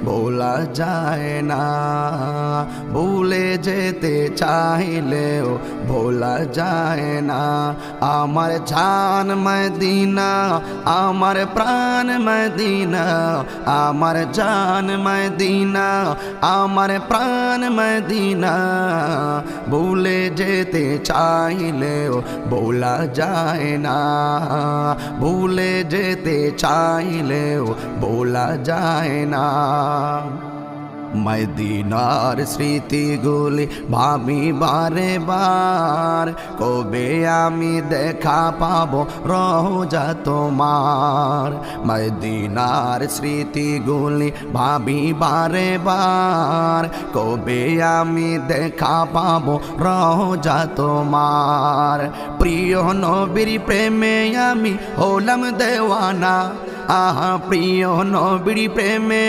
ভোলা যায় না, ভুলে যেতে চাইলেও ভোলা যায় না। আমার জান মদিনা, আমার প্রাণ মদিনা, আমার জান মদিনা, আমার প্রাণ মদিনা। ভুলে যেতে চাইলেও ভোলা যায় না, ভুলে যেতে চাইলেও ভোলা যায় না। মদিনার স্মৃতিগুলি ভাবি বারে বার, কবে আমি দেখা পাবো রোজা তোমার। মদিনার স্মৃতিগুলি ভাবি বারে বার, কবে আমি দেখা পাবো রোজা তোমার। প্রিয় নবীর প্রেমে আমি হলাম দেওয়ানা, আহা প্রিয় নবীর প্রেমে